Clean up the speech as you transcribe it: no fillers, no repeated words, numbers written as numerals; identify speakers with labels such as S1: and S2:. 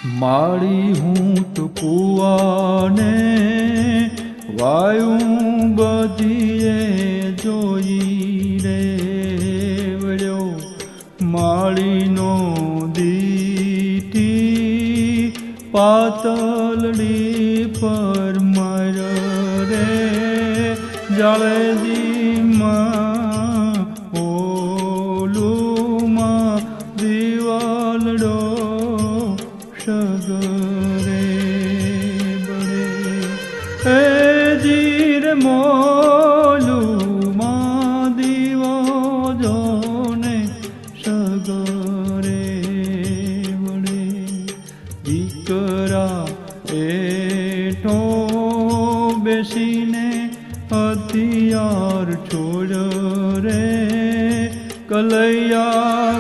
S1: માળી હું તો કુવાને વાયુ બધીએ જોઈ રે વળ્યો માળીનો દીઠી પાતળડી પર મર રે જાળેજીમાં ઓલુમાં દિવાલડો સગરે બળે એ જીર મોલુમાં દીવો જોને સગરે બળે દીકરા એઠો બેસીને હથિયાર છોડ રે કલૈયા